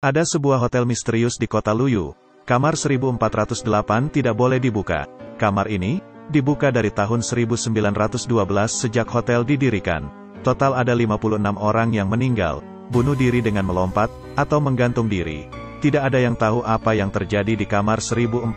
Ada sebuah hotel misterius di kota Luyu. Kamar 1408 tidak boleh dibuka. Kamar ini dibuka dari tahun 1912 sejak hotel didirikan. Total ada 56 orang yang meninggal, bunuh diri dengan melompat, atau menggantung diri. Tidak ada yang tahu apa yang terjadi di kamar 1408.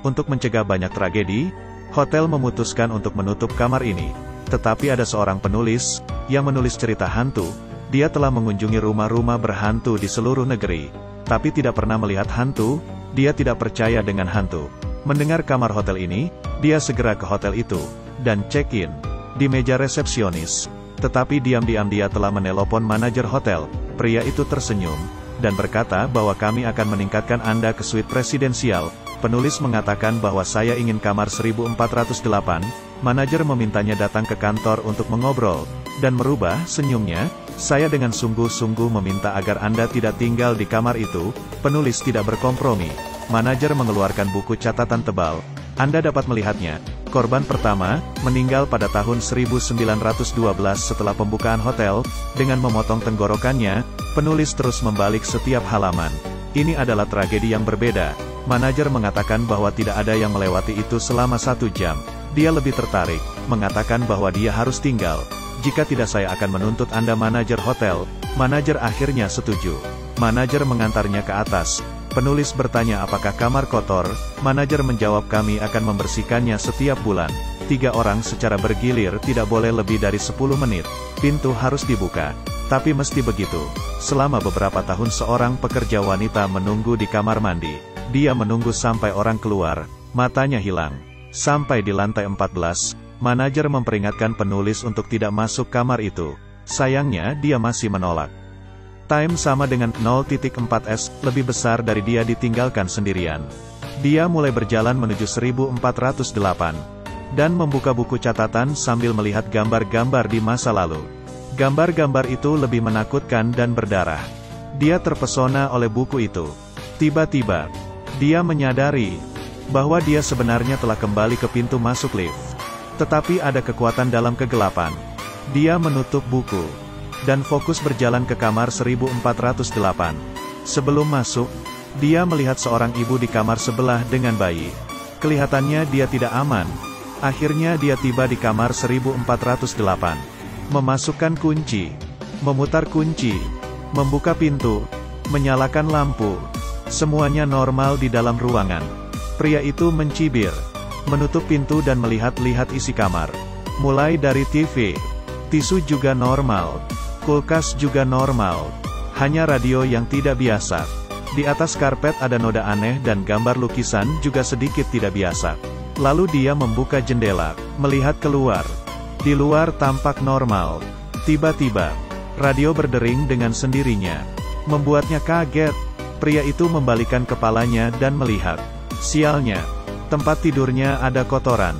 Untuk mencegah banyak tragedi, hotel memutuskan untuk menutup kamar ini. Tetapi ada seorang penulis, yang menulis cerita hantu. Dia telah mengunjungi rumah-rumah berhantu di seluruh negeri, tapi tidak pernah melihat hantu. Dia tidak percaya dengan hantu. Mendengar kamar hotel ini, dia segera ke hotel itu, dan check-in di meja resepsionis. Tetapi diam-diam dia telah menelpon manajer hotel. Pria itu tersenyum, dan berkata bahwa kami akan meningkatkan Anda ke suite presidensial. Penulis mengatakan bahwa saya ingin kamar 1408, manajer memintanya datang ke kantor untuk mengobrol, dan merubah senyumnya. Saya dengan sungguh-sungguh meminta agar Anda tidak tinggal di kamar itu. Penulis tidak berkompromi. Manajer mengeluarkan buku catatan tebal. Anda dapat melihatnya. Korban pertama, meninggal pada tahun 1912 setelah pembukaan hotel. Dengan memotong tenggorokannya, penulis terus membalik setiap halaman. Ini adalah tragedi yang berbeda. Manajer mengatakan bahwa tidak ada yang melewati itu selama 1 jam. Dia lebih tertarik, mengatakan bahwa dia harus tinggal. Jika tidak saya akan menuntut Anda manajer hotel. Manajer akhirnya setuju. Manajer mengantarnya ke atas. Penulis bertanya apakah kamar kotor. Manajer menjawab kami akan membersihkannya setiap bulan. 3 orang secara bergilir, tidak boleh lebih dari 10 menit. Pintu harus dibuka. Tapi mesti begitu. Selama beberapa tahun seorang pekerja wanita menunggu di kamar mandi. Dia menunggu sampai orang keluar. Matanya hilang. Sampai di lantai 14. Manajer memperingatkan penulis untuk tidak masuk kamar itu. Sayangnya dia masih menolak. Time sama dengan 0.4s, lebih besar dari dia ditinggalkan sendirian. Dia mulai berjalan menuju 1408. Dan membuka buku catatan sambil melihat gambar-gambar di masa lalu. Gambar-gambar itu lebih menakutkan dan berdarah. Dia terpesona oleh buku itu. Tiba-tiba, dia menyadari bahwa dia sebenarnya telah kembali ke pintu masuk lift. Tetapi ada kekuatan dalam kegelapan. Dia menutup buku, dan fokus berjalan ke kamar 1408. Sebelum masuk, dia melihat seorang ibu di kamar sebelah dengan bayi. Kelihatannya dia tidak aman. Akhirnya dia tiba di kamar 1408. Memasukkan kunci, memutar kunci, membuka pintu, menyalakan lampu. Semuanya normal di dalam ruangan. Pria itu mencibir, menutup pintu dan melihat-lihat isi kamar. Mulai dari TV, tisu juga normal, kulkas juga normal. Hanya radio yang tidak biasa. Di atas karpet ada noda aneh dan gambar lukisan juga sedikit tidak biasa. Lalu dia membuka jendela, melihat keluar. Di luar tampak normal. Tiba-tiba, radio berdering dengan sendirinya. Membuatnya kaget. Pria itu membalikan kepalanya dan melihat. Sialnya, tempat tidurnya ada kotoran.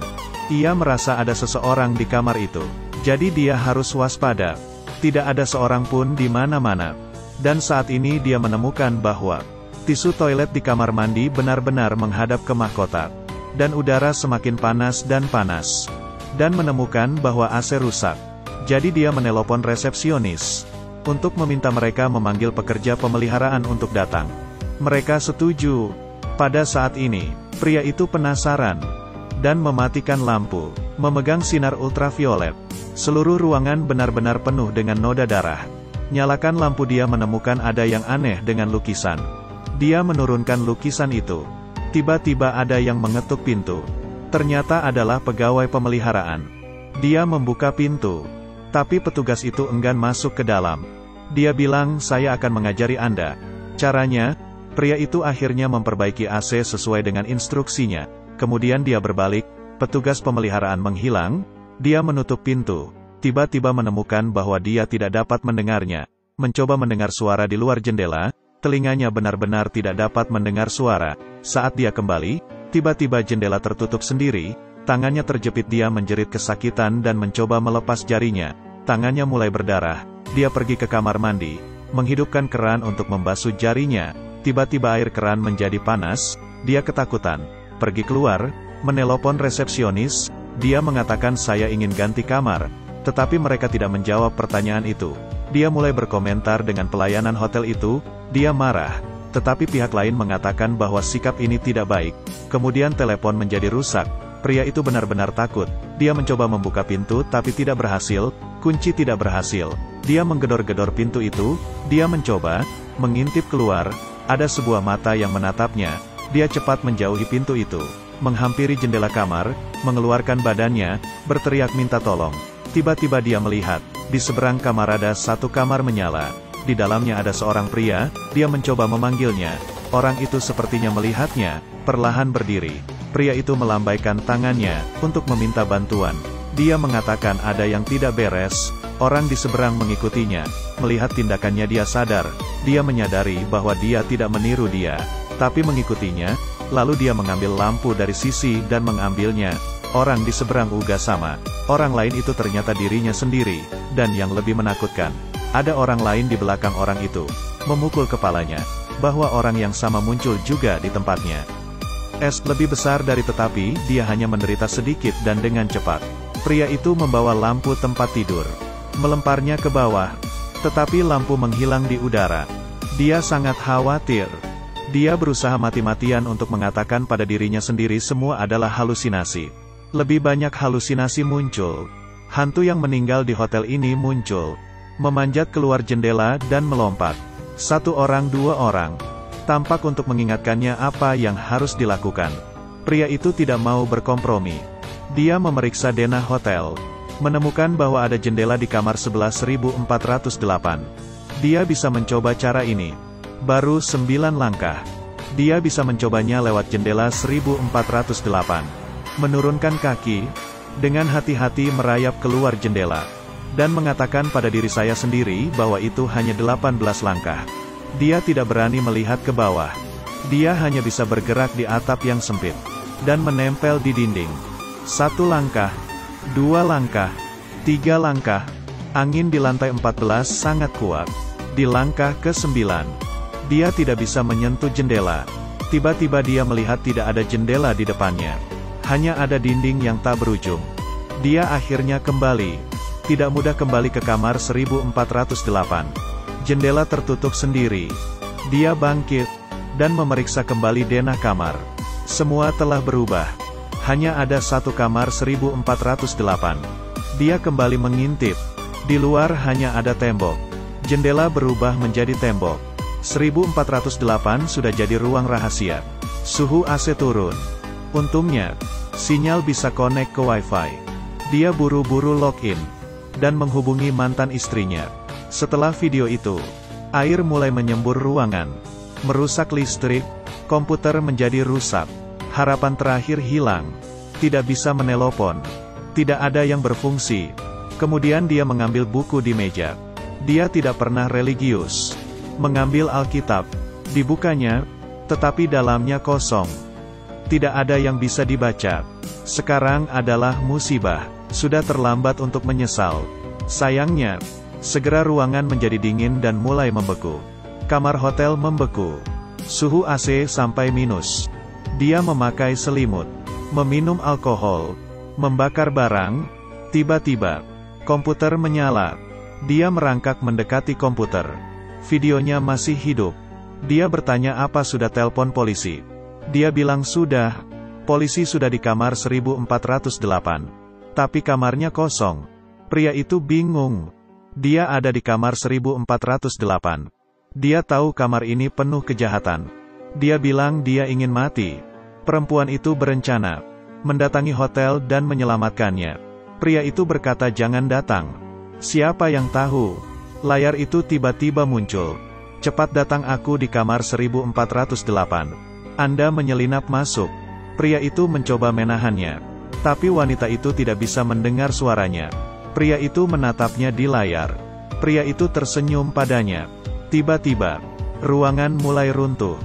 Ia merasa ada seseorang di kamar itu. Jadi dia harus waspada. Tidak ada seorang pun di mana-mana. Dan saat ini dia menemukan bahwa tisu toilet di kamar mandi benar-benar menghadap ke mahkota. Dan udara semakin panas dan panas. Dan menemukan bahwa AC rusak. Jadi dia menelpon resepsionis untuk meminta mereka memanggil pekerja pemeliharaan untuk datang. Mereka setuju. Pada saat ini, pria itu penasaran dan mematikan lampu, memegang sinar ultraviolet. Seluruh ruangan benar-benar penuh dengan noda darah. Nyalakan lampu, dia menemukan ada yang aneh dengan lukisan. Dia menurunkan lukisan itu. Tiba-tiba ada yang mengetuk pintu. Ternyata adalah pegawai pemeliharaan. Dia membuka pintu, tapi petugas itu enggan masuk ke dalam. Dia bilang, saya akan mengajari Anda. Caranya, pria itu akhirnya memperbaiki AC sesuai dengan instruksinya. Kemudian dia berbalik, petugas pemeliharaan menghilang, dia menutup pintu. Tiba-tiba menemukan bahwa dia tidak dapat mendengarnya. Mencoba mendengar suara di luar jendela, telinganya benar-benar tidak dapat mendengar suara. Saat dia kembali, tiba-tiba jendela tertutup sendiri, tangannya terjepit, dia menjerit kesakitan dan mencoba melepas jarinya. Tangannya mulai berdarah, dia pergi ke kamar mandi, menghidupkan keran untuk membasuh jarinya. Tiba-tiba air keran menjadi panas, dia ketakutan, pergi keluar, menelpon resepsionis. Dia mengatakan saya ingin ganti kamar, tetapi mereka tidak menjawab pertanyaan itu. Dia mulai berkomentar dengan pelayanan hotel itu, Dia marah, tetapi pihak lain mengatakan bahwa sikap ini tidak baik. Kemudian telepon menjadi rusak. Pria itu benar-benar takut. Dia mencoba membuka pintu tapi tidak berhasil, kunci tidak berhasil. Dia menggedor-gedor pintu itu, dia mencoba mengintip keluar, ada sebuah mata yang menatapnya. Dia cepat menjauhi pintu itu, menghampiri jendela kamar, mengeluarkan badannya, berteriak minta tolong. Tiba-tiba dia melihat, di seberang kamar ada satu kamar menyala. Di dalamnya ada seorang pria, dia mencoba memanggilnya. Orang itu sepertinya melihatnya, perlahan berdiri. Pria itu melambaikan tangannya, untuk meminta bantuan. Dia mengatakan ada yang tidak beres, orang di seberang mengikutinya. Melihat tindakannya dia sadar, dia menyadari bahwa dia tidak meniru dia, tapi mengikutinya. Lalu dia mengambil lampu dari sisi dan mengambilnya. Orang di seberang juga sama. Orang lain itu ternyata dirinya sendiri, dan yang lebih menakutkan, ada orang lain di belakang orang itu, memukul kepalanya, bahwa orang yang sama muncul juga di tempatnya. Lebih besar dari tetapi, dia hanya menderita sedikit dan dengan cepat. Pria itu membawa lampu tempat tidur, melemparnya ke bawah, tetapi lampu menghilang di udara. Dia sangat khawatir. Dia berusaha mati-matian untuk mengatakan pada dirinya sendiri semua adalah halusinasi. Lebih banyak halusinasi muncul. Hantu yang meninggal di hotel ini muncul, memanjat keluar jendela dan melompat. Satu orang, dua orang. Tampak untuk mengingatkannya apa yang harus dilakukan. Pria itu tidak mau berkompromi. Dia memeriksa denah hotel, menemukan bahwa ada jendela di kamar 11.408. Dia bisa mencoba cara ini. Baru 9 langkah. Dia bisa mencobanya lewat jendela 1408. Menurunkan kaki, dengan hati-hati merayap keluar jendela, dan mengatakan pada diri saya sendiri bahwa itu hanya 18 langkah. Dia tidak berani melihat ke bawah. Dia hanya bisa bergerak di atap yang sempit, dan menempel di dinding. 1 langkah, 2 langkah, 3 langkah. Angin di lantai 14 sangat kuat. Di langkah ke-9, dia tidak bisa menyentuh jendela. Tiba-tiba dia melihat tidak ada jendela di depannya. Hanya ada dinding yang tak berujung. Dia akhirnya kembali. Tidak mudah kembali ke kamar 1408. Jendela tertutup sendiri. Dia bangkit, dan memeriksa kembali denah kamar. Semua telah berubah. Hanya ada satu kamar 1408. Dia kembali mengintip. Di luar hanya ada tembok. Jendela berubah menjadi tembok. 1408 sudah jadi ruang rahasia. Suhu AC turun. Untungnya, sinyal bisa connect ke Wi-Fi. Dia buru-buru login, dan menghubungi mantan istrinya. Setelah video itu, air mulai menyembur ruangan, merusak listrik, komputer menjadi rusak. Harapan terakhir hilang. Tidak bisa menelpon. Tidak ada yang berfungsi. Kemudian dia mengambil buku di meja. Dia tidak pernah religius. Mengambil Alkitab, dibukanya, tetapi dalamnya kosong. Tidak ada yang bisa dibaca. Sekarang adalah musibah. Sudah terlambat untuk menyesal. Sayangnya, segera ruangan menjadi dingin dan mulai membeku. Kamar hotel membeku. Suhu AC sampai minus. Dia memakai selimut, meminum alkohol, membakar barang. Tiba-tiba, komputer menyala. Dia merangkak mendekati komputer. Videonya masih hidup. Dia bertanya apa sudah telepon polisi. Dia bilang sudah. Polisi sudah di kamar 1408. Tapi kamarnya kosong. Pria itu bingung. Dia ada di kamar 1408. Dia tahu kamar ini penuh kejahatan. Dia bilang dia ingin mati. Perempuan itu berencana mendatangi hotel dan menyelamatkannya. Pria itu berkata jangan datang. Siapa yang tahu? Layar itu tiba-tiba muncul. Cepat datang, aku di kamar 1408. Anda menyelinap masuk. Pria itu mencoba menahannya. Tapi wanita itu tidak bisa mendengar suaranya. Pria itu menatapnya di layar. Pria itu tersenyum padanya. Tiba-tiba, ruangan mulai runtuh.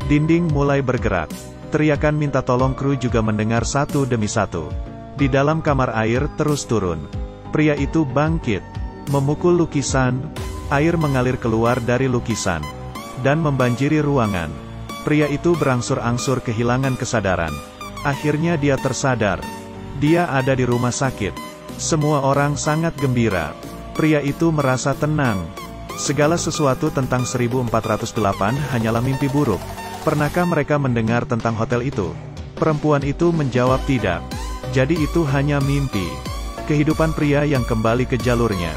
Dinding mulai bergerak. Teriakan minta tolong kru juga mendengar satu demi satu. Di dalam kamar air terus turun. Pria itu bangkit, memukul lukisan, air mengalir keluar dari lukisan, dan membanjiri ruangan. Pria itu berangsur-angsur kehilangan kesadaran. Akhirnya dia tersadar. Dia ada di rumah sakit. Semua orang sangat gembira. Pria itu merasa tenang. Segala sesuatu tentang 1408 hanyalah mimpi buruk. Pernahkah mereka mendengar tentang hotel itu? Perempuan itu menjawab tidak. Jadi itu hanya mimpi. Kehidupan pria yang kembali ke jalurnya.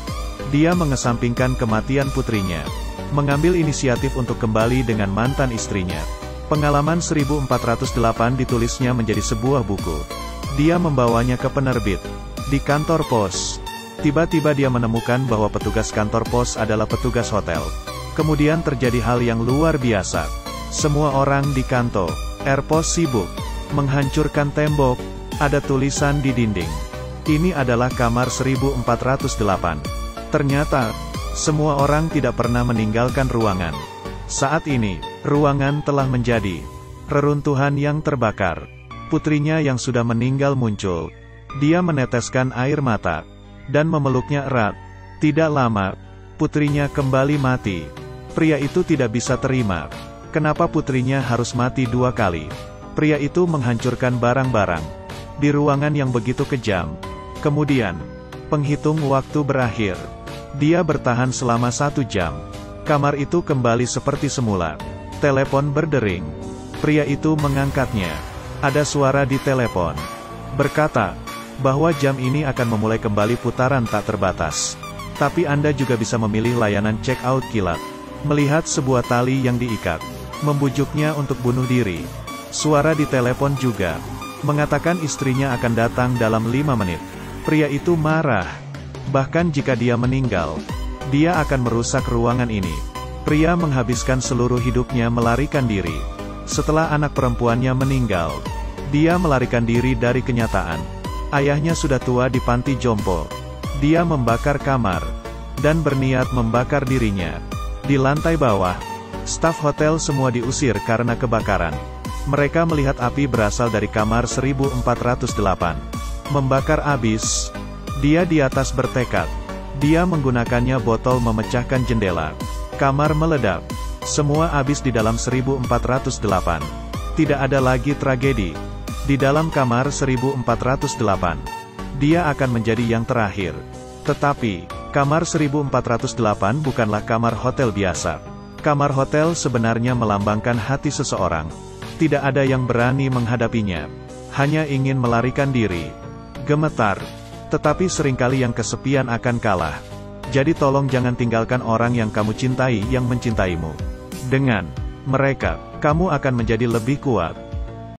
Dia mengesampingkan kematian putrinya. Mengambil inisiatif untuk kembali dengan mantan istrinya. Pengalaman 1408 ditulisnya menjadi sebuah buku. Dia membawanya ke penerbit. Di kantor pos. Tiba-tiba dia menemukan bahwa petugas kantor pos adalah petugas hotel. Kemudian terjadi hal yang luar biasa. Semua orang di kantor pos sibuk menghancurkan tembok. Ada tulisan di dinding. Ini adalah kamar 1408. Ternyata, semua orang tidak pernah meninggalkan ruangan. Saat ini, ruangan telah menjadi reruntuhan yang terbakar. Putrinya yang sudah meninggal muncul. Dia meneteskan air mata dan memeluknya erat. Tidak lama, putrinya kembali mati. Pria itu tidak bisa terima. Kenapa putrinya harus mati 2 kali? Pria itu menghancurkan barang-barang di ruangan yang begitu kejam. Kemudian, penghitung waktu berakhir. Dia bertahan selama 1 jam. Kamar itu kembali seperti semula. Telepon berdering. Pria itu mengangkatnya. Ada suara di telepon. Berkata, bahwa jam ini akan memulai kembali putaran tak terbatas. Tapi Anda juga bisa memilih layanan check-out kilat. Melihat sebuah tali yang diikat. Membujuknya untuk bunuh diri. Suara di telepon juga. Mengatakan istrinya akan datang dalam 5 menit. Pria itu marah. Bahkan jika dia meninggal, dia akan merusak ruangan ini. Pria menghabiskan seluruh hidupnya melarikan diri. Setelah anak perempuannya meninggal, dia melarikan diri dari kenyataan. Ayahnya sudah tua di panti jompo. Dia membakar kamar, dan berniat membakar dirinya. Di lantai bawah, staf hotel semua diusir karena kebakaran. Mereka melihat api berasal dari kamar 1408. Membakar abis. Dia di atas bertekad. Dia menggunakannya botol memecahkan jendela. Kamar meledak. Semua habis di dalam 1408. Tidak ada lagi tragedi. Di dalam kamar 1408. Dia akan menjadi yang terakhir. Tetapi, kamar 1408 bukanlah kamar hotel biasa. Kamar hotel sebenarnya melambangkan hati seseorang. Tidak ada yang berani menghadapinya. Hanya ingin melarikan diri. Gemetar. Tetapi seringkali yang kesepian akan kalah. Jadi tolong jangan tinggalkan orang yang kamu cintai yang mencintaimu. Dengan mereka, kamu akan menjadi lebih kuat.